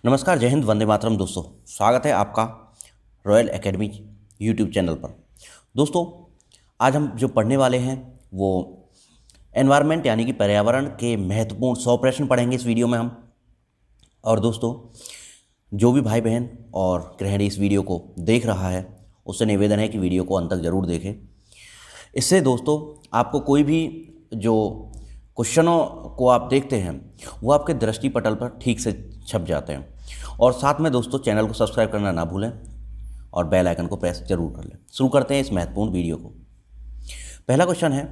नमस्कार, जय हिंद, वंदे मातरम। दोस्तों, स्वागत है आपका रॉयल एकेडमी यूट्यूब चैनल पर। दोस्तों, आज हम जो पढ़ने वाले हैं वो एनवायरनमेंट यानी कि पर्यावरण के महत्वपूर्ण 100 प्रश्न पढ़ेंगे इस वीडियो में हम। और दोस्तों, जो भी भाई बहन और गृहिणी इस वीडियो को देख रहा है उससे निवेदन है कि वीडियो को अंत तक ज़रूर देखें। इससे दोस्तों आपको कोई भी जो क्वेश्चनों को आप देखते हैं वो आपके दृष्टि पटल पर ठीक से छप जाते हैं। और साथ में दोस्तों चैनल को सब्सक्राइब करना ना भूलें और बेल आइकन को प्रेस जरूर कर लें। शुरू करते हैं इस महत्वपूर्ण वीडियो को। पहला क्वेश्चन है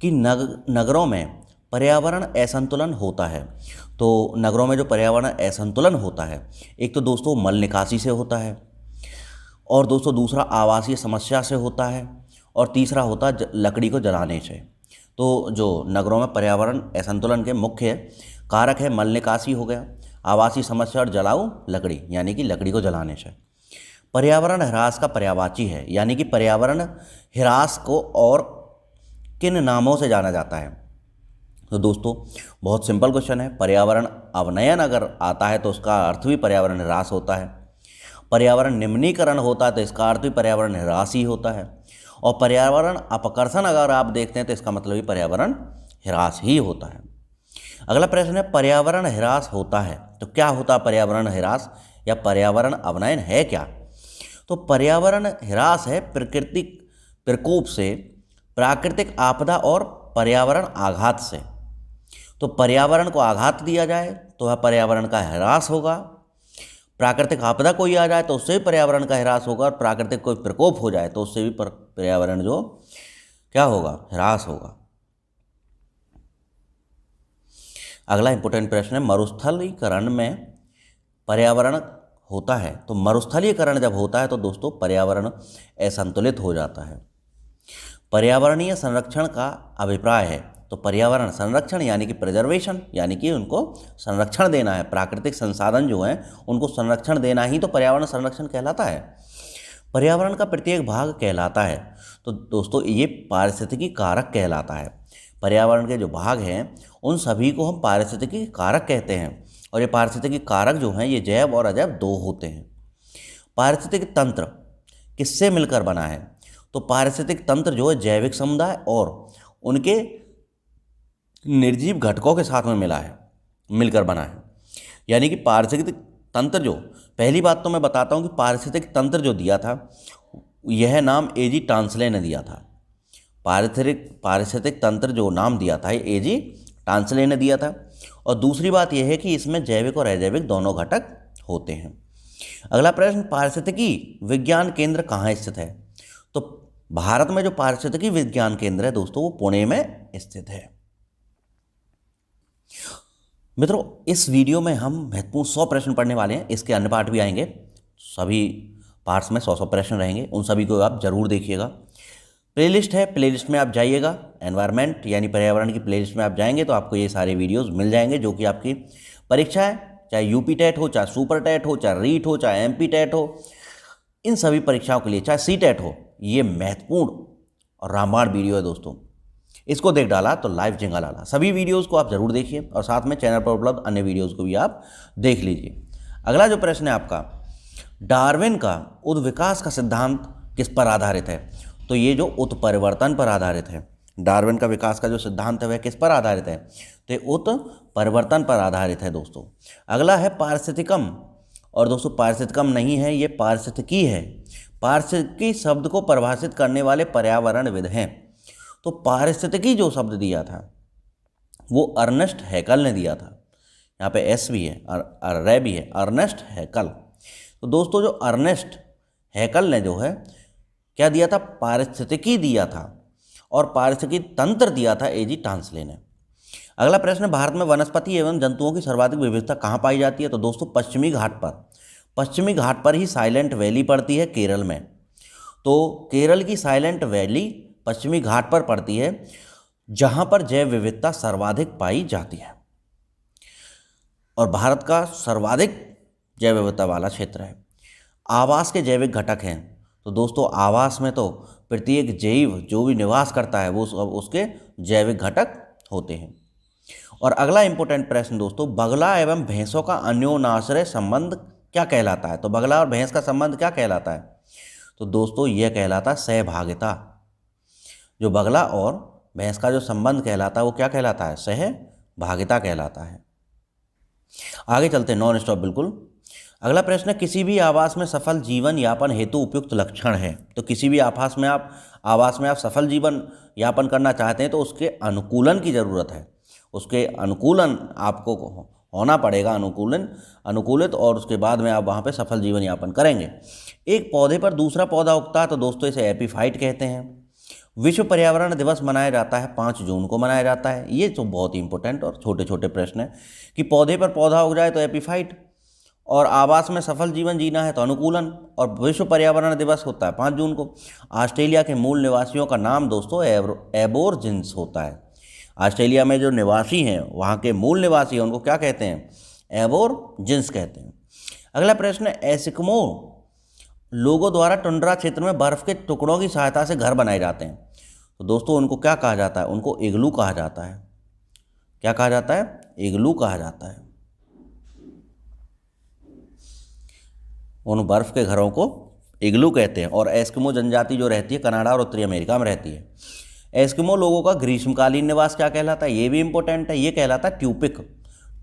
कि नगरों में पर्यावरण असंतुलन होता है। तो नगरों में जो पर्यावरण असंतुलन होता है, एक तो दोस्तों मल निकासी से होता है, और दोस्तों दूसरा आवासीय समस्या से होता है, और तीसरा होता है लकड़ी को जलाने से। तो जो नगरों में पर्यावरण असंतुलन के मुख्य कारक है, मल निकासी हो गया, आवासीय समस्या और जलाऊ लकड़ी यानी कि लकड़ी को जलाने से। पर्यावरण ह्रास का पर्यायवाची है, यानी कि पर्यावरण ह्रास को और किन नामों से जाना जाता है। तो दोस्तों बहुत सिंपल क्वेश्चन है। पर्यावरण अवनयन अगर आता है तो उसका अर्थ भी पर्यावरण ह्रास होता है। पर्यावरण निम्नीकरण होता है तो इसका अर्थ भी पर्यावरण ह्रास ही होता है। और पर्यावरण अपकर्षण अगर आप देखते हैं तो इसका मतलब भी पर्यावरण ह्रास ही होता है। अगला प्रश्न है, पर्यावरण ह्रास होता है तो क्या होता है पर्यावरण ह्रास, या पर्यावरण अवनयन है क्या? तो पर्यावरण ह्रास है प्राकृतिक प्रकोप से, प्राकृतिक आपदा और पर्यावरण आघात से। तो पर्यावरण को आघात दिया जाए तो वह पर्यावरण का ह्रास होगा, प्राकृतिक आपदा कोई आ जाए तो उससे भी पर्यावरण का ह्रास होगा, और प्राकृतिक कोई प्रकोप हो जाए तो उससे भी पर्यावरण जो क्या होगा, ह्रास होगा। अगला इंपॉर्टेंट प्रश्न है, मरुस्थलीकरण में पर्यावरण होता है। तो मरुस्थलीकरण जब होता है तो दोस्तों पर्यावरण असंतुलित हो जाता है। पर्यावरणीय संरक्षण का अभिप्राय है। तो पर्यावरण संरक्षण यानी कि प्रिजर्वेशन, यानी कि उनको संरक्षण देना है। प्राकृतिक संसाधन जो हैं उनको संरक्षण देना ही तो पर्यावरण संरक्षण कहलाता है। पर्यावरण का प्रत्येक भाग कहलाता है। तो दोस्तों ये पारिस्थितिकी कारक कहलाता है। पर्यावरण के जो भाग हैं उन सभी को हम पारिस्थितिकी कारक कहते हैं। और ये पारिस्थितिकी कारक जो हैं ये जैव और अजैव दो होते हैं। पारिस्थितिक तंत्र किससे मिलकर बना है? तो पारिस्थितिक तंत्र जो है जैविक समुदाय और उनके निर्जीव घटकों के साथ में मिलकर बना है। यानी कि पारिस्थितिक तंत्र जो, पहली बात तो मैं बताता हूँ कि पारिस्थितिक तंत्र जो दिया था यह नाम एजी टांसले ने दिया था। पारिस्थितिक तंत्र जो नाम दिया था ये एजी टांसले ने दिया था। और दूसरी बात यह है कि इसमें जैविक और अजैविक दोनों घटक होते हैं। अगला प्रश्न, पारिस्थितिकी विज्ञान केंद्र कहाँ स्थित है? तो भारत में जो पारिस्थितिकी विज्ञान केंद्र है दोस्तों वो पुणे में स्थित है। मित्रों, इस वीडियो में हम महत्वपूर्ण 100 प्रश्न पढ़ने वाले हैं। इसके अन्य पार्ट भी आएंगे, सभी पार्ट्स में 100 प्रश्न रहेंगे, उन सभी को आप जरूर देखिएगा। प्लेलिस्ट है, प्लेलिस्ट में आप जाइएगा, एनवायरनमेंट यानी पर्यावरण की प्लेलिस्ट में आप जाएंगे तो आपको ये सारे वीडियोस मिल जाएंगे जो कि आपकी परीक्षा है, चाहे यूपी टेट हो, चाहे सुपर टेट हो, चाहे रीट हो, चाहे एमपी टेट हो, इन सभी परीक्षाओं के लिए, चाहे सी टेट हो, ये महत्वपूर्ण और रामबाण वीडियो है दोस्तों। इसको देख डाला तो लाइव झिंगा लाला। सभी वीडियोस को आप जरूर देखिए और साथ में चैनल पर उपलब्ध अन्य वीडियोस को भी आप देख लीजिए। अगला जो प्रश्न है आपका, डार्विन का उत्विकास का सिद्धांत किस पर आधारित है? तो ये जो उत्परिवर्तन पर आधारित है। डार्विन का विकास का जो सिद्धांत है वह किस पर आधारित है? तो उत्परिवर्तन पर आधारित है दोस्तों। अगला है पारिस्थितिकम, और दोस्तों पारिस्थितिकम नहीं है, ये पारिस्थितिकी है। पारिस्थितिकी शब्द को परिभाषित करने वाले पर्यावरणविद हैं। तो पारिस्थितिकी जो शब्द दिया था वो अर्नेस्ट हैकल ने दिया था। यहाँ पे एस भी है और रे भी है, अर्नेस्ट हैकल। तो दोस्तों जो अर्नेस्ट हैकल ने जो है क्या दिया था, पारिस्थितिकी दिया था, और पारिस्थितिकी तंत्र दिया था एजी टांसले ने। अगला प्रश्न, भारत में वनस्पति एवं जंतुओं की सर्वाधिक विविधता कहाँ पाई जाती है? तो दोस्तों पश्चिमी घाट पर ही साइलेंट वैली पड़ती है केरल में। तो केरल की साइलेंट वैली पश्चिमी घाट पर पड़ती है जहां पर जैव विविधता सर्वाधिक पाई जाती है, और भारत का सर्वाधिक जैव विविधता वाला क्षेत्र है। आवास के जैविक घटक हैं। तो दोस्तों आवास में तो प्रत्येक जीव जो भी निवास करता है वो उसके जैविक घटक होते हैं। और अगला इंपॉर्टेंट प्रश्न दोस्तों, बगला एवं भैंसों का अन्योनाश्रय संबंध क्या कहलाता है? तो बगला और भैंस का संबंध क्या कहलाता है? तो दोस्तों यह कहलाता है सहभागिता। जो बगला और भैंस का जो संबंध कहलाता है वो क्या कहलाता है? सहभागिता कहलाता है। आगे चलते हैं, नॉन स्टॉप बिल्कुल। अगला प्रश्न है, किसी भी आवास में सफल जीवन यापन हेतु उपयुक्त लक्षण है। तो किसी भी आवास में आप सफल जीवन यापन करना चाहते हैं तो उसके अनुकूलन की ज़रूरत है। उसके अनुकूलन आपको होना पड़ेगा, अनुकूलित, और उसके बाद में आप वहाँ पे सफल जीवन यापन करेंगे। एक पौधे पर दूसरा पौधा उगता है तो दोस्तों इसे एपीफाइट कहते हैं। विश्व पर्यावरण दिवस मनाया जाता है 5 जून को मनाया जाता है। ये तो बहुत ही इंपॉर्टेंट और छोटे छोटे प्रश्न हैं कि पौधे पर पौधा उग जाए तो एपीफाइट, और आवास में सफल जीवन जीना है तो अनुकूलन, और विश्व पर्यावरण दिवस होता है 5 जून को। ऑस्ट्रेलिया के मूल निवासियों का नाम दोस्तों एबोरजिन्स होता है। ऑस्ट्रेलिया में जो निवासी हैं, वहाँ के मूल निवासी हैं, उनको क्या कहते हैं? एबोरजिन्स कहते हैं। अगला प्रश्न है, एस्किमो लोगों द्वारा टुंड्रा क्षेत्र में बर्फ के टुकड़ों की सहायता से घर बनाए जाते हैं। तो दोस्तों उनको क्या कहा जाता है? उनको इग्लू कहा जाता है। क्या कहा जाता है? इग्लू कहा जाता है। उन बर्फ के घरों को इग्लू कहते हैं। और एस्किमो जनजाति जो रहती है कनाडा और उत्तरी अमेरिका में रहती है। एस्किमो लोगों का ग्रीष्मकालीन निवास क्या कहलाता है? ये भी इंपॉर्टेंट है, ये कहलाता है ट्यूपिक।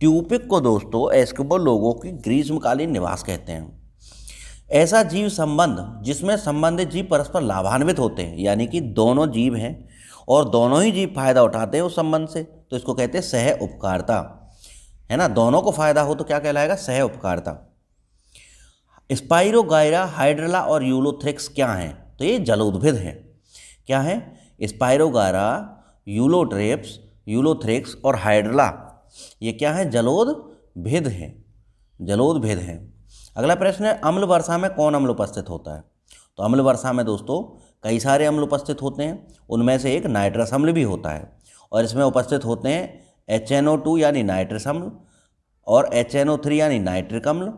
ट्यूपिक को दोस्तों एस्किमो लोगों की ग्रीष्मकालीन निवास कहते हैं। ऐसा जीव संबंध जिसमें संबंधित जीव परस्पर लाभान्वित होते हैं, यानी कि दोनों जीव हैं और दोनों ही जीव फायदा उठाते हैं उस संबंध से, तो इसको कहते हैं सह उपकारिता, है ना। दोनों को फायदा हो तो क्या कहलाएगा? सह उपकारिता। स्पाइरोगायरा, हाइड्रला और यूलोथ्रिक्स क्या हैं? तो ये जलोद्भिद हैं। क्या है? स्पाइरोगायरा, यूलोथ्रिक्स और हाइड्रला, ये क्या है? जलोद्भिद हैं। जलोद्भिद हैं। अगला प्रश्न है, अम्ल वर्षा में कौन अम्ल उपस्थित होता है? तो अम्ल वर्षा में दोस्तों कई सारे अम्ल उपस्थित होते हैं, उनमें से एक नाइट्रस अम्ल भी होता है, और इसमें उपस्थित होते हैं HNO2 यानी नाइट्रस अम्ल, और HNO3 यानी नाइट्रिक अम्ल,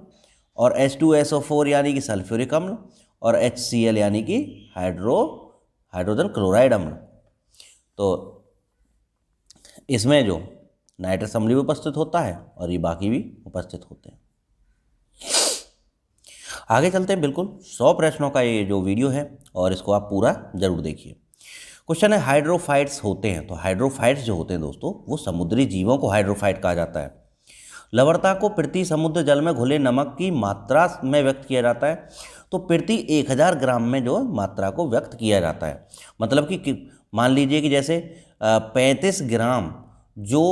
और H2SO4 यानी कि सल्फ्यूरिक अम्ल, और HCl यानी कि हाइड्रोजन क्लोराइड अम्ल। तो इसमें जो नाइट्रस अम्ल भी उपस्थित होता है और ये बाकी भी उपस्थित होते हैं। आगे चलते हैं, बिल्कुल 100 प्रश्नों का ये जो वीडियो है और इसको आप पूरा जरूर देखिए। क्वेश्चन है, हाइड्रोफाइट्स होते हैं। तो हाइड्रोफाइट्स जो होते हैं दोस्तों वो समुद्री जीवों को हाइड्रोफाइट कहा जाता है। लवणता को प्रति समुद्र जल में घुले नमक की मात्रा में व्यक्त किया जाता है। तो प्रति 1000 ग्राम में जो मात्रा को व्यक्त किया जाता है, मतलब कि मान लीजिए कि जैसे 35 ग्राम जो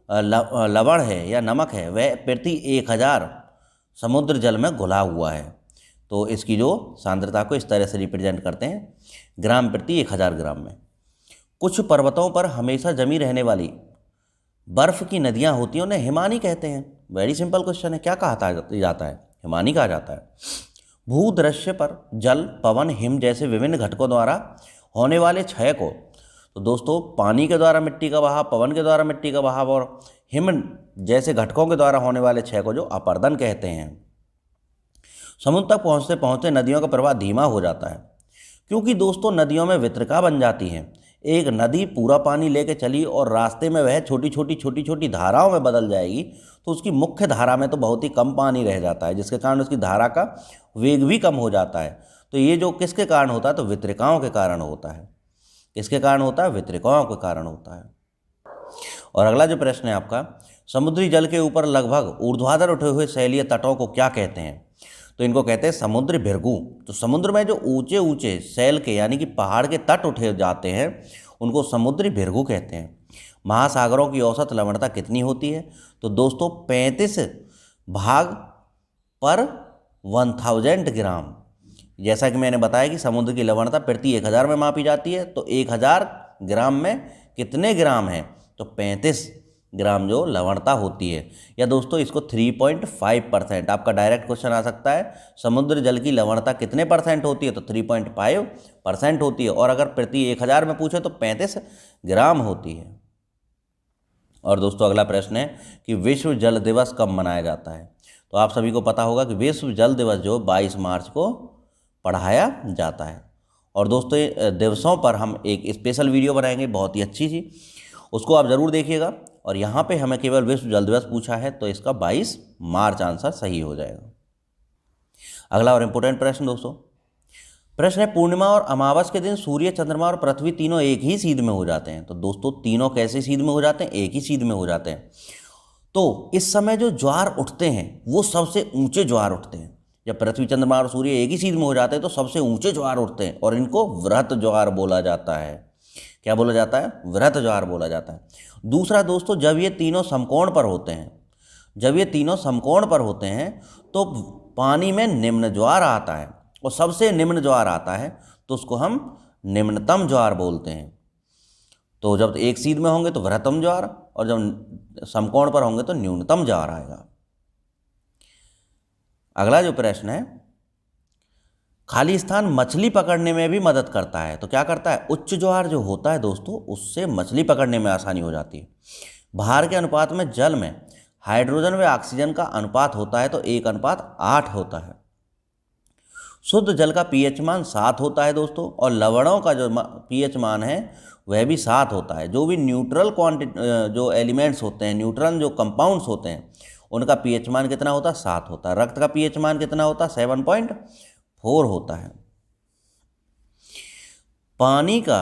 लवण है या नमक है वह प्रति 1000 समुद्र जल में घुला हुआ है, तो इसकी जो सांद्रता को इस तरह से रिप्रेजेंट करते हैं, ग्राम प्रति 1000 ग्राम में। कुछ पर्वतों पर हमेशा जमी रहने वाली बर्फ की नदियां होती हैं, उन्हें हिमानी कहते हैं। वेरी सिंपल क्वेश्चन है, क्या कहा जाता है? हिमानी कहा जाता है। भूदृश्य पर जल, पवन, हिम जैसे विभिन्न घटकों द्वारा होने वाले क्षय को, तो दोस्तों पानी के द्वारा मिट्टी का बहाव, पवन के द्वारा मिट्टी का बहाव और हिम जैसे घटकों के द्वारा होने वाले क्षय को जो अपर्दन कहते हैं। समुद्र तक पहुँचते पहुँचते नदियों का प्रवाह धीमा हो जाता है, क्योंकि दोस्तों नदियों में वितरिका बन जाती हैं। एक नदी पूरा पानी लेके चली और रास्ते में वह छोटी छोटी धाराओं में बदल जाएगी, तो उसकी मुख्य धारा में तो बहुत ही कम पानी रह जाता है, जिसके कारण उसकी धारा का वेग भी कम हो जाता है। तो ये जो किसके कारण होता है? तो वितरिकाओं के कारण होता है। किसके कारण होता है? वितरिकाओं के कारण होता है। और अगला जो प्रश्न है आपका, समुद्री जल के ऊपर लगभग ऊर्ध्वाधर उठे हुए शैलीय तटों को क्या कहते हैं? तो इनको कहते हैं समुद्री भृगु। तो समुद्र में जो ऊंचे ऊंचे शैल के यानी कि पहाड़ के तट उठे जाते हैं उनको समुद्री भृगु कहते हैं। महासागरों की औसत लवणता कितनी होती है? तो दोस्तों 35 भाग पर 1000 ग्राम। जैसा कि मैंने बताया कि समुद्र की लवणता प्रति 1000 में मापी जाती है, तो 1000 ग्राम में कितने ग्राम है? तो 35 ग्राम जो लवणता होती है। या दोस्तों इसको 3.5%, आपका डायरेक्ट क्वेश्चन आ सकता है, समुद्र जल की लवणता कितने % होती है? तो 3.5% होती है, और अगर प्रति 1000 में पूछे तो 35 ग्राम होती है। और दोस्तों अगला प्रश्न है कि विश्व जल दिवस कब मनाया जाता है? तो आप सभी को पता होगा कि विश्व जल दिवस जो 22 मार्च को पढ़ाया जाता है। और दोस्तों दिवसों पर हम एक स्पेशल वीडियो बनाएंगे, बहुत ही अच्छी सी, उसको आप ज़रूर देखिएगा। और यहाँ पे हमें केवल विश्व जल दिवस पूछा है, तो इसका 22 मार्च आंसर सही हो जाएगा। अगला और इम्पोर्टेंट प्रश्न दोस्तों, प्रश्न है पूर्णिमा और अमावस के दिन सूर्य, चंद्रमा और पृथ्वी तीनों एक ही सीध में हो जाते हैं। तो दोस्तों तीनों कैसे सीध में हो जाते हैं? एक ही सीध में हो जाते हैं। तो इस समय जो ज्वार उठते हैं वो सबसे ऊंचे ज्वार उठते हैं। जब पृथ्वी, चंद्रमा और सूर्य एक ही सीध में हो जाते हैं तो सबसे ऊंचे ज्वार उठते हैं और इनको वृहत ज्वार बोला जाता है। क्या बोला जाता है? वृहत ज्वार बोला जाता है। दूसरा दोस्तों, जब ये तीनों समकोण पर होते हैं, जब ये तीनों समकोण पर होते हैं तो पानी में निम्न ज्वार आता है, और सबसे निम्न ज्वार आता है तो उसको हम निम्नतम ज्वार बोलते हैं। तो जब एक सीध में होंगे तो वृहत्तम ज्वार, और जब समकोण पर होंगे तो न्यूनतम ज्वार आएगा। अगला जो प्रश्न है, खाली स्थान मछली पकड़ने में भी मदद करता है। तो क्या करता है? उच्च ज्वार जो होता है दोस्तों, उससे मछली पकड़ने में आसानी हो जाती है। भार के अनुपात में जल में हाइड्रोजन व ऑक्सीजन का अनुपात होता है तो 1:8 होता है। शुद्ध जल का पीएच मान 7 होता है दोस्तों, और लवणों का जो पीएच मान है वह भी 7 होता है। जो भी न्यूट्रल जो एलिमेंट्स होते हैं, न्यूट्रल जो कंपाउंड्स होते हैं, उनका पीएच मान कितना होता है? 7 होता है। रक्त का पीएच मान कितना होता है? 7.4 होता है। पानी का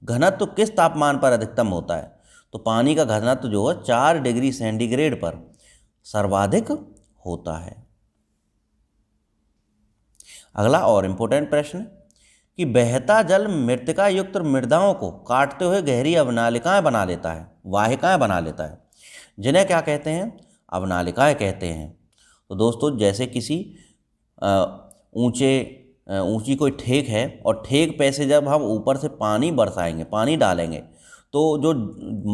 घनत्व किस तापमान पर अधिकतम होता है? तो पानी का घनत्व जो है 4 डिग्री सेंटीग्रेड पर सर्वाधिक होता है। अगला और इम्पोर्टेंट प्रश्न कि बहता जल मृत्तिका युक्त मृदाओं को काटते हुए गहरी अवनालिकाएं बना लेता है, वाहिकाएं बना लेता है, जिन्हें क्या कहते हैं? अवनालिकाएं कहते हैं। तो दोस्तों जैसे किसी ऊंची कोई ठेक है, और ठेक पे से जब हम ऊपर से पानी बरसाएंगे, पानी डालेंगे, तो जो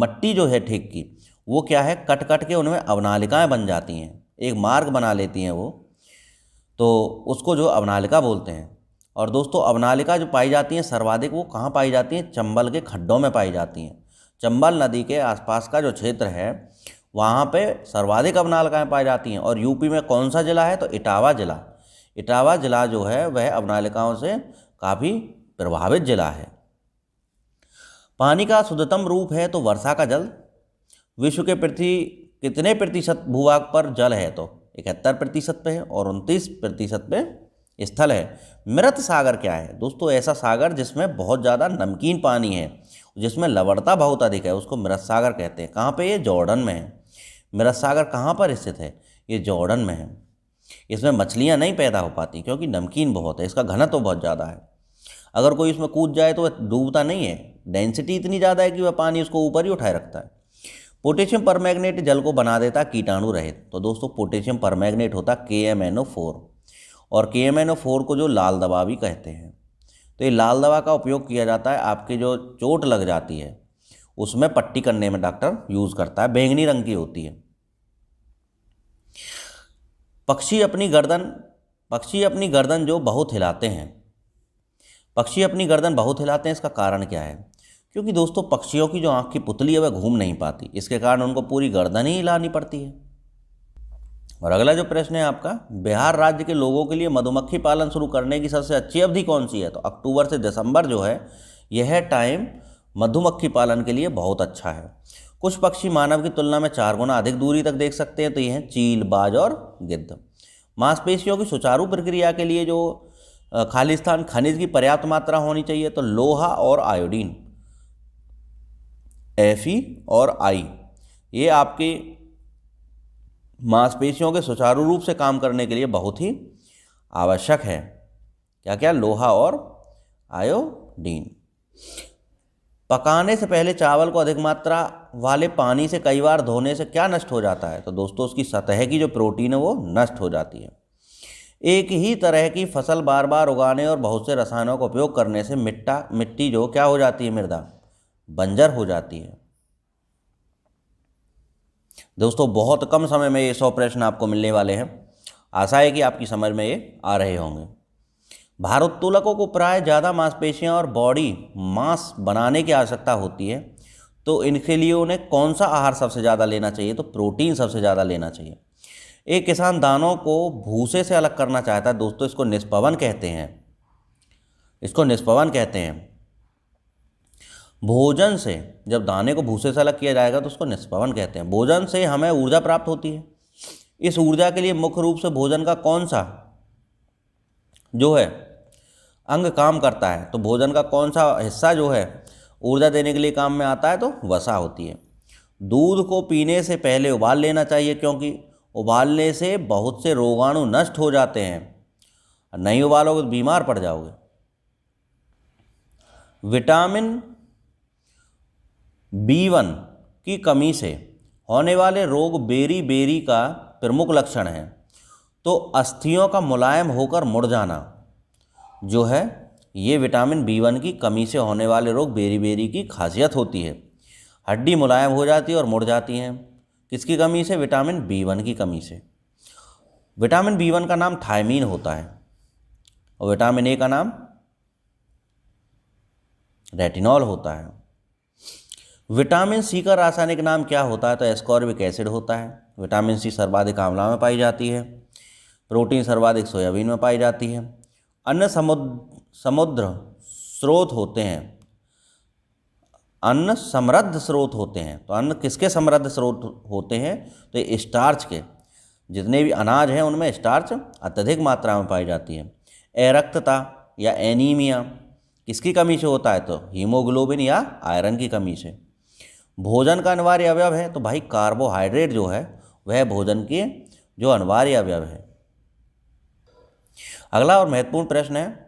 मट्टी जो है ठेक की, वो क्या है? कट कट के उनमें अवनालिकाएं बन जाती हैं, एक मार्ग बना लेती हैं वो, तो उसको जो अवनालिका बोलते हैं। और दोस्तों अवनालिका जो पाई जाती हैं सर्वाधिक, वो कहाँ पाई जाती हैं? चंबल के खड्डों में पाई जाती हैं। चंबल नदी के आसपास का जो क्षेत्र है वहाँ पे सर्वाधिक अवनालिकाएं पाई जाती हैं। और यूपी में कौन सा जिला है? तो इटावा जिला। इटावा जिला जो है वह अवनालिकाओं से काफ़ी प्रभावित जिला है। पानी का शुद्धतम रूप है तो वर्षा का जल। विश्व के पृथ्वी कितने प्रतिशत भूभाग पर जल है? तो 71% पे है, और 29% पे स्थल है। मृत सागर क्या है? दोस्तों ऐसा सागर जिसमें बहुत ज़्यादा नमकीन पानी है, जिसमें लवणता बहुत अधिक है, उसको मृत सागर कहते हैं। कहाँ पे? ये जॉर्डन में है। मृत सागर कहाँ पर स्थित है? ये जॉर्डन में है। इसमें मछलियाँ नहीं पैदा हो पाती क्योंकि नमकीन बहुत है, इसका घनत्व तो बहुत ज़्यादा है। अगर कोई इसमें कूद जाए तो वह डूबता नहीं है, डेंसिटी इतनी ज़्यादा है कि वह पानी उसको ऊपर ही उठाए रखता है। पोटेशियम परमैंगनेट जल को बना देता कीटाणु रहित। तो दोस्तों पोटेशियम परमैंगनेट होता KMnO4, और KMnO4 को जो लाल दवा भी कहते हैं। तो ये लाल दवा का उपयोग किया जाता है, आपके जो चोट लग जाती है उसमें पट्टी करने में डॉक्टर यूज़ करता है, बैंगनी रंग की होती है। पक्षी अपनी गर्दन जो बहुत हिलाते हैं, पक्षी अपनी गर्दन बहुत हिलाते हैं, इसका कारण क्या है? क्योंकि दोस्तों पक्षियों की जो आँख की पुतली है वह घूम नहीं पाती, इसके कारण उनको पूरी गर्दन ही हिलानी पड़ती है। और अगला जो प्रश्न है आपका, बिहार राज्य के लोगों के लिए मधुमक्खी पालन शुरू करने की सबसे अच्छी अवधि कौन सी है? तो अक्टूबर से दिसंबर जो है यह टाइम मधुमक्खी पालन के लिए बहुत अच्छा है। कुछ पक्षी मानव की तुलना में 4 गुना अधिक दूरी तक देख सकते हैं, तो ये हैं चील, बाज और गिद्ध। मांसपेशियों की सुचारू प्रक्रिया के लिए जो खाली स्थान खनिज की पर्याप्त मात्रा होनी चाहिए, तो लोहा और आयोडीन, Fe और I, ये आपकी मांसपेशियों के सुचारू रूप से काम करने के लिए बहुत ही आवश्यक है। क्या क्या? लोहा और आयोडीन। पकाने से पहले चावल को अधिक मात्रा वाले पानी से कई बार धोने से क्या नष्ट हो जाता है? तो दोस्तों उसकी सतह की जो प्रोटीन है वो नष्ट हो जाती है। एक ही तरह की फसल बार बार उगाने और बहुत से रसायनों का उपयोग करने से मिट्टी जो क्या हो जाती है? मृदा बंजर हो जाती है। दोस्तों बहुत कम समय में ये 100 प्रश्न आपको मिलने वाले हैं। आशा है कि आपकी समझ में ये आ रहे होंगे। भारोत्तोलकों को प्राय ज़्यादा मांसपेशियां और बॉडी मास बनाने की आवश्यकता होती है, तो इनके लिए उन्हें कौन सा आहार सबसे ज़्यादा लेना चाहिए? तो प्रोटीन सबसे ज़्यादा लेना चाहिए। एक किसान दानों को भूसे से अलग करना चाहता है, दोस्तों इसको निष्पवन कहते हैं, इसको निष्पवन कहते हैं। भोजन से, जब दाने को भूसे से अलग किया जाएगा तो उसको निष्पवन कहते हैं। भोजन से हमें ऊर्जा प्राप्त होती है। इस ऊर्जा के लिए मुख्य रूप से भोजन का कौन सा जो है अंग काम करता है? तो भोजन का कौन सा हिस्सा जो है ऊर्जा देने के लिए काम में आता है? तो वसा होती है। दूध को पीने से पहले उबाल लेना चाहिए, क्योंकि उबालने से बहुत से रोगाणु नष्ट हो जाते हैं। नहीं उबालोगे तो बीमार पड़ जाओगे। विटामिन B1 की कमी से होने वाले रोग बेरी बेरी का प्रमुख लक्षण है। तो अस्थियों का मुलायम होकर मुड़ जाना जो है, ये विटामिन B1 की कमी से होने वाले रोग बेरी बेरी की खासियत होती है। हड्डी मुलायम हो जाती है और मुड़ जाती हैं। किसकी कमी से? विटामिन B1 की कमी से। विटामिन B1 का नाम थायमीन होता है और विटामिन A का नाम रेटिनॉल होता है। विटामिन C का रासायनिक नाम क्या होता है? तो एस्कॉर्बिक एसिड होता है। विटामिन C सर्वाधिक आंवला में पाई जाती है। प्रोटीन सर्वाधिक सोयाबीन में पाई जाती है। अन्य समुद्र स्रोत होते हैं, अन्न समृद्ध स्रोत होते हैं। तो अन्न किसके समृद्ध स्रोत होते हैं? तो ये स्टार्च के, जितने भी अनाज हैं उनमें स्टार्च अत्यधिक मात्रा में पाई जाती है। अरक्तता या एनीमिया किसकी कमी से होता है? तो हीमोग्लोबिन या आयरन की कमी से। भोजन का अनिवार्य अवयव है? तो भाई कार्बोहाइड्रेट जो है वह भोजन के जो अनिवार्य अवयव है। अगला और महत्वपूर्ण प्रश्न है,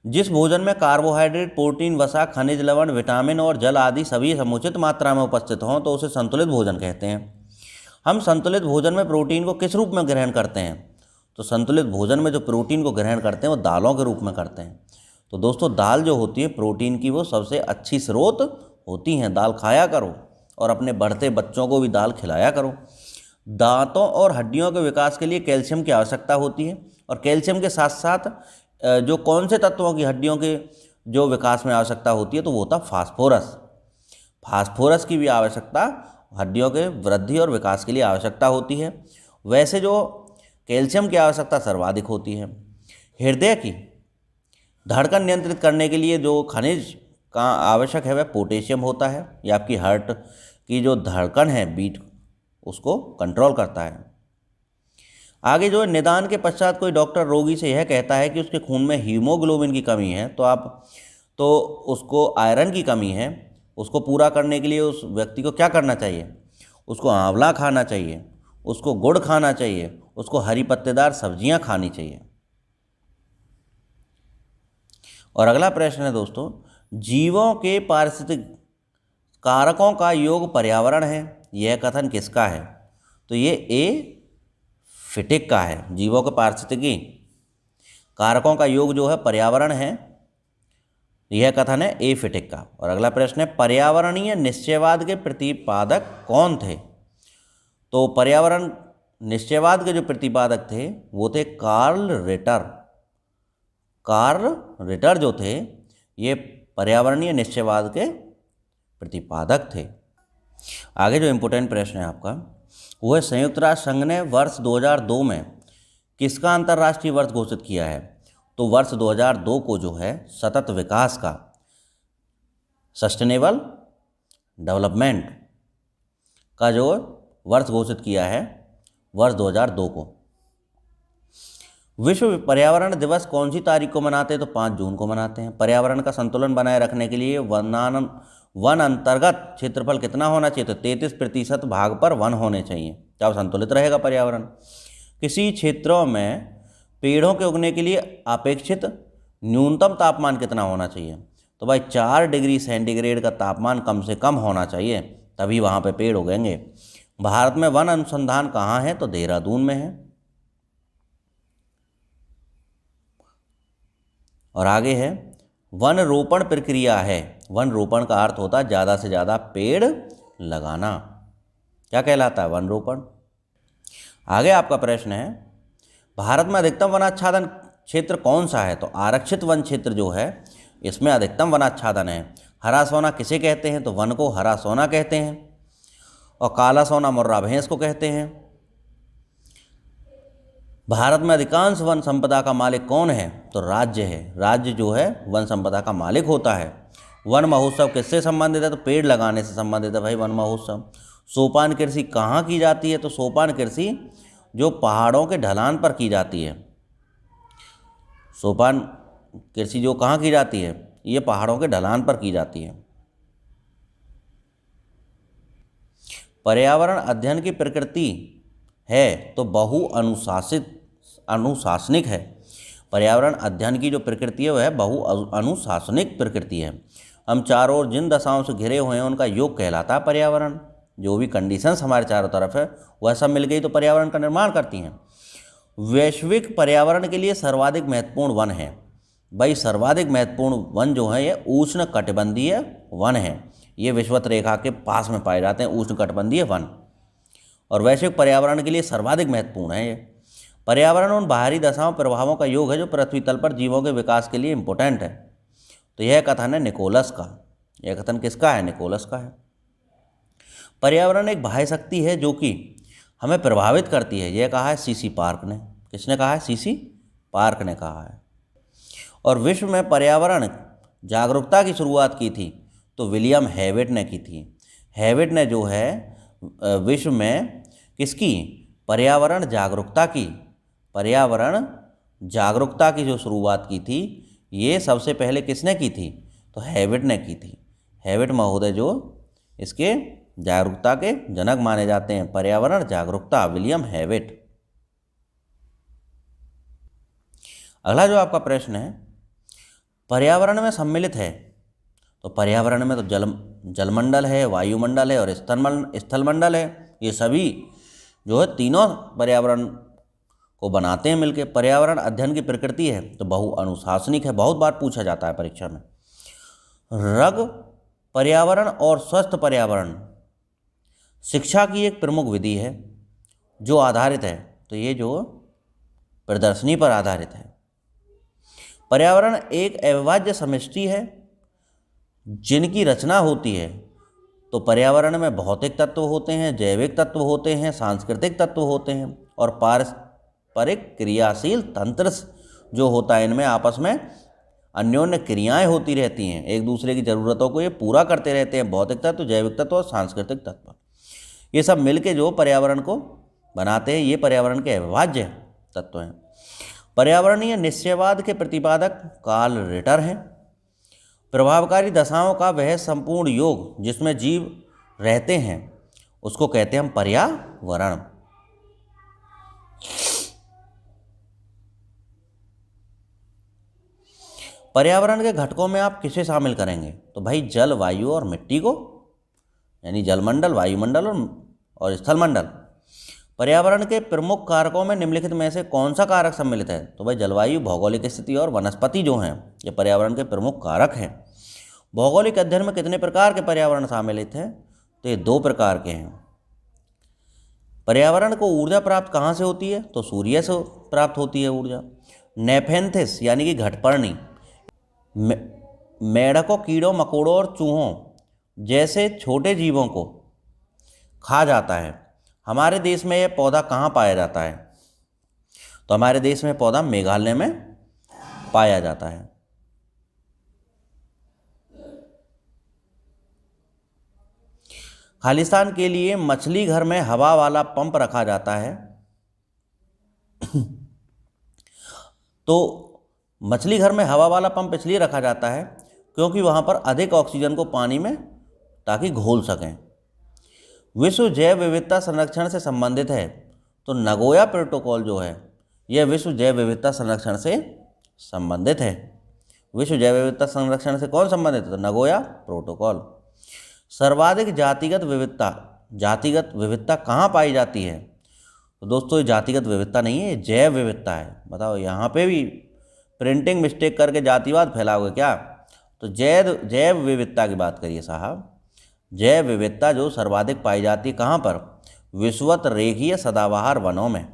जिस भोजन में कार्बोहाइड्रेट, प्रोटीन, वसा, खनिज लवण, विटामिन और जल आदि सभी समुचित मात्रा में उपस्थित हों तो उसे संतुलित भोजन कहते हैं। हम संतुलित भोजन में प्रोटीन को किस रूप में ग्रहण करते हैं? तो संतुलित भोजन में जो प्रोटीन को ग्रहण करते हैं वो दालों के रूप में करते हैं। तो दोस्तों दाल जो होती है प्रोटीन की वो सबसे अच्छी स्रोत होती हैं। दाल खाया करो और अपने बढ़ते बच्चों को भी दाल खिलाया करो। दांतों और हड्डियों के विकास के लिए कैल्शियम की आवश्यकता होती है और कैल्शियम के साथ साथ जो कौन से तत्वों की हड्डियों के जो विकास में आवश्यकता होती है? तो वो होता फास्फोरस। फास्फोरस की भी आवश्यकता हड्डियों के वृद्धि और विकास के लिए आवश्यकता होती है। वैसे जो कैल्शियम की आवश्यकता सर्वाधिक होती है। हृदय की धड़कन नियंत्रित करने के लिए जो खनिज का आवश्यक है वह पोटेशियम होता है। ये आपकी हार्ट की जो धड़कन है, बीट, उसको कंट्रोल करता है। आगे जो निदान के पश्चात कोई डॉक्टर रोगी से यह कहता है कि उसके खून में हीमोग्लोबिन की कमी है, तो उसको आयरन की कमी है, उसको पूरा करने के लिए उस व्यक्ति को क्या करना चाहिए? उसको आंवला खाना चाहिए, उसको गुड़ खाना चाहिए, उसको हरी पत्तेदार सब्जियां खानी चाहिए। और अगला प्रश्न है दोस्तों, जीवों के पारिस्थितिक कारकों का योग पर्यावरण है, यह कथन किसका है? तो ये ए फिटिक का है। जीवों के पारिस्थितिकी कारकों का योग जो है पर्यावरण है, यह कथन है ए फिटिक का। और अगला प्रश्न है, पर्यावरणीय निश्चयवाद के प्रतिपादक कौन थे? तो पर्यावरण निश्चयवाद के जो प्रतिपादक थे वो थे कार्ल रिटर। कार्ल रिटर जो थे ये पर्यावरणीय निश्चयवाद के प्रतिपादक थे। आगे जो इम्पोर्टेंट प्रश्न है आपका वो है, संयुक्त राष्ट्र संघ ने वर्ष 2002 में किसका अंतर्राष्ट्रीय वर्ष घोषित किया है? तो वर्ष 2002 को जो है सतत विकास का, सस्टेनेबल डेवलपमेंट का जो वर्ष घोषित किया है वर्ष 2002 को। विश्व पर्यावरण दिवस कौन सी तारीख को मनाते हैं? तो 5 जून को मनाते हैं। पर्यावरण का संतुलन बनाए रखने के लिए वन अंतर्गत क्षेत्रफल कितना होना चाहिए? तो 33% भाग पर वन होने चाहिए, तब संतुलित रहेगा पर्यावरण। किसी क्षेत्रों में पेड़ों के उगने के लिए अपेक्षित न्यूनतम तापमान कितना होना चाहिए? तो भाई 4 डिग्री सेंटीग्रेड का तापमान कम से कम होना चाहिए, तभी वहाँ पे पेड़ उगेंगे। भारत में वन अनुसंधान कहाँ है? तो देहरादून में है। और आगे है, वन रोपण प्रक्रिया है। वन रोपण का अर्थ होता है ज़्यादा से ज़्यादा पेड़ लगाना, क्या कहलाता है? वन रोपण। आगे आपका प्रश्न है, भारत में अधिकतम वनाच्छादन क्षेत्र कौन सा है? तो आरक्षित वन क्षेत्र जो है इसमें अधिकतम वनाच्छादन है। हरा सोना किसे कहते हैं? तो वन को हरा सोना कहते हैं। और काला सोना मुर्रा भैंस को कहते हैं। भारत में अधिकांश वन संपदा का मालिक कौन है? तो राज्य है। राज्य जो है वन संपदा का मालिक होता है। वन महोत्सव किससे संबंधित है? तो पेड़ लगाने से संबंधित है भाई वन महोत्सव। सोपान कृषि कहाँ की जाती है? तो सोपान कृषि जो पहाड़ों के ढलान पर की जाती है। सोपान कृषि जो कहाँ की जाती है? ये पहाड़ों के ढलान पर की जाती है। पर्यावरण अध्ययन की प्रकृति है तो अनुशासनिक है। पर्यावरण अध्ययन की जो प्रकृति है वह बहु अनुशासनिक प्रकृति है। हम चारों ओर जिन दशाओं से घिरे हुए हैं उनका योग कहलाता है पर्यावरण। जो भी कंडीशंस हमारे चारों तरफ है वह सब मिल गई तो पर्यावरण का निर्माण करती हैं। वैश्विक पर्यावरण के लिए सर्वाधिक महत्वपूर्ण वन है। भाई सर्वाधिक महत्वपूर्ण वन जो है ये उष्ण कटिबंधीय वन है। ये विषुवत रेखा के पास में पाए जाते हैं उष्ण कटिबंधीय वन, और वैश्विक पर्यावरण के लिए सर्वाधिक महत्वपूर्ण है ये। पर्यावरण उन बाहरी दशाओं प्रभावों का योग है जो पृथ्वी तल पर जीवों के विकास के लिए इम्पोर्टेंट है। तो यह कथन है निकोलस का। यह कथन किसका है? निकोलस का है। पर्यावरण एक बाह्य शक्ति है जो कि हमें प्रभावित करती है। यह कहा है सीसी पार्क ने। किसने कहा है? सीसी पार्क ने कहा है। और विश्व में पर्यावरण जागरूकता की शुरुआत की थी तो विलियम हेविट ने की थी। हेविट ने जो है विश्व में किसकी? पर्यावरण जागरूकता की जो शुरुआत की थी ये सबसे पहले किसने की थी? तो हेविट ने की थी। हेविट महोदय जो इसके जागरूकता के जनक माने जाते हैं। पर्यावरण जागरूकता, विलियम हेविट। अगला जो आपका प्रश्न है, पर्यावरण में सम्मिलित है। तो पर्यावरण में तो जलमंडल है, वायुमंडल है और स्थलमंडल है। ये सभी जो है तीनों पर्यावरण को बनाते हैं मिलके। पर्यावरण अध्ययन की प्रकृति है तो बहु अनुशासनिक है। बहुत बार पूछा जाता है परीक्षा में। रग पर्यावरण और स्वस्थ पर्यावरण शिक्षा की एक प्रमुख विधि है जो आधारित है। तो ये जो प्रदर्शनी पर आधारित है। पर्यावरण एक अविभाज्य समष्टि है जिनकी रचना होती है। तो पर्यावरण में भौतिक तत्व होते हैं, जैविक तत्व होते हैं, सांस्कृतिक तत्व होते हैं और पारस्परिक क्रियाशील तंत्र जो होता है। इनमें आपस में अन्योन्य क्रियाएं होती रहती हैं, एक दूसरे की ज़रूरतों को ये पूरा करते रहते हैं। भौतिक तत्व, जैविक तत्व और सांस्कृतिक तत्व ये सब मिलके जो पर्यावरण को बनाते हैं। ये पर्यावरण के अविभाज्य तत्व हैं। पर्यावरणीय निश्चयवाद के प्रतिपादक कार्ल रिटर हैं। प्रभावकारी दशाओं का वह संपूर्ण योग जिसमें जीव रहते हैं उसको कहते हैं हम पर्यावरण। पर्यावरण के घटकों में आप किसे शामिल करेंगे? तो भाई जल, वायु और मिट्टी को, यानी जलमंडल, वायुमंडल और स्थलमंडल। पर्यावरण के प्रमुख कारकों में निम्नलिखित में से कौन सा कारक सम्मिलित है? तो भाई जलवायु, भौगोलिक स्थिति और वनस्पति जो हैं ये पर्यावरण के प्रमुख कारक हैं। भौगोलिक अध्ययन में कितने प्रकार के पर्यावरण सम्मिलित हैं? तो ये 2 प्रकार के हैं। पर्यावरण को ऊर्जा प्राप्त कहाँ से होती है? तो सूर्य से प्राप्त होती है ऊर्जा। नेफेंथिस यानी कि घटपर्णी मेढकों, कीड़ों, मकोड़ों और चूहों जैसे छोटे जीवों को खा जाता है। हमारे देश में यह पौधा कहाँ पाया जाता है? तो हमारे देश में पौधा मेघालय में पाया जाता है। खालिस्तान के लिए मछली घर में हवा वाला पंप रखा जाता है। तो मछली घर में हवा वाला पंप इसलिए रखा जाता है क्योंकि वहाँ पर अधिक ऑक्सीजन को पानी में ताकि घोल सकें। विश्व जैव विविधता संरक्षण से संबंधित है। तो नगोया प्रोटोकॉल जो है यह विश्व जैव विविधता संरक्षण से संबंधित है। विश्व जैव विविधता संरक्षण से कौन संबंधित है? तो नगोया प्रोटोकॉल। सर्वाधिक जातिगत विविधता कहाँ पाई जाती है? तो दोस्तों ये जातिगत विविधता नहीं है, ये जैव विविधता है। बताओ यहाँ पे भी प्रिंटिंग मिस्टेक करके जातिवाद फैलाओगे क्या? तो जैव विविधता की बात करिए साहब। जैव विविधता जो सर्वाधिक पाई जाती है कहाँ पर? विषुवत रेखीय सदाबहार वनों में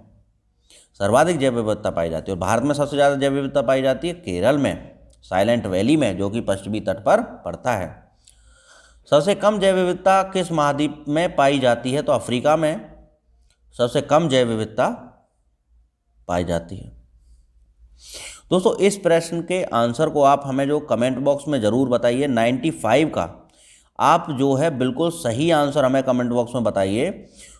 सर्वाधिक जैव विविधता पाई जाती है। और भारत में सबसे ज़्यादा जैव विविधता पाई जाती है केरल में, साइलेंट वैली में, जो कि पश्चिमी तट पर पड़ता है। सबसे कम जैव विविधता किस महाद्वीप में पाई जाती है? तो अफ्रीका में सबसे कम जैव विविधता पाई जाती है। दोस्तों इस प्रश्न के आंसर को आप हमें जो कमेंट बॉक्स में ज़रूर बताइए। 95 का आप जो है बिल्कुल सही आंसर हमें कमेंट बॉक्स में बताइए,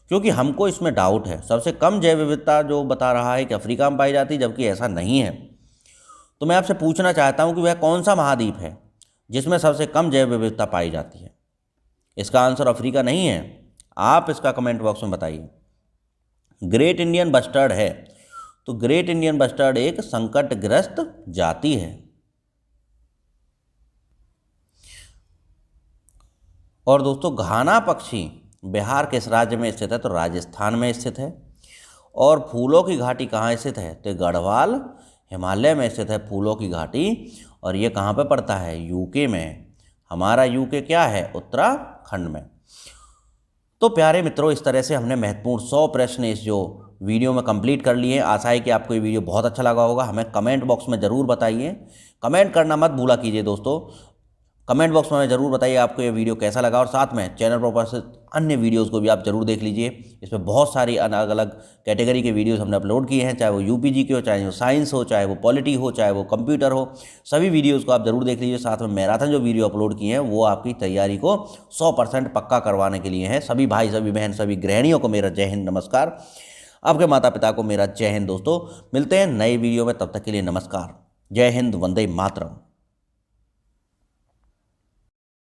क्योंकि हमको इसमें डाउट है। सबसे कम जैव विविधता जो बता रहा है कि अफ्रीका में पाई जाती है, जबकि ऐसा नहीं है। तो मैं आपसे पूछना चाहता हूं कि वह कौन सा महाद्वीप है जिसमें सबसे कम जैव विविधता पाई जाती है। इसका आंसर अफ्रीका नहीं है। आप इसका कमेंट बॉक्स में बताइए। ग्रेट इंडियन बस्टर्ड है, तो ग्रेट इंडियन बस्टर्ड एक संकटग्रस्त जाति है। और दोस्तों घाना पक्षी बिहार किस राज्य में स्थित है, तो राजस्थान में स्थित है। और फूलों की घाटी कहाँ स्थित है, तो गढ़वाल हिमालय में स्थित है फूलों की घाटी। और ये कहाँ पे पड़ता है, यूके में। हमारा यूके क्या है, उत्तराखंड में। तो प्यारे मित्रों, इस तरह से हमने महत्वपूर्ण 100 प्रश्न इस जो वीडियो में कंप्लीट कर लिए हैं। आशा है कि आपको ये वीडियो बहुत अच्छा लगा होगा। हमें कमेंट बॉक्स में ज़रूर बताइए। कमेंट करना मत भूला कीजिए दोस्तों। कमेंट बॉक्स में हमें ज़रूर बताइए आपको ये वीडियो कैसा लगा, और साथ में चैनल पर उपस्थित अन्य वीडियोस को भी आप जरूर देख लीजिए। इसमें बहुत सारी अलग अलग कैटेगरी के वीडियोस हमने अपलोड किए हैं, चाहे वो यूपीजी के हो, चाहे वो साइंस हो, चाहे वो पॉलिटी हो, चाहे वो कंप्यूटर हो। सभी वीडियोज़ को आप जरूर देख लीजिए। साथ में मैराथन जो वीडियो अपलोड किए हैं वो आपकी तैयारी को 100% पक्का करवाने के लिए हैं। सभी भाई, सभी बहन, सभी गृहिणियों को मेरा जय हिंद, नमस्कार। आपके माता पिता को मेरा जय हिंद। दोस्तों मिलते हैं नए वीडियो में, तब तक के लिए नमस्कार। जय हिंद, वंदे मातरम।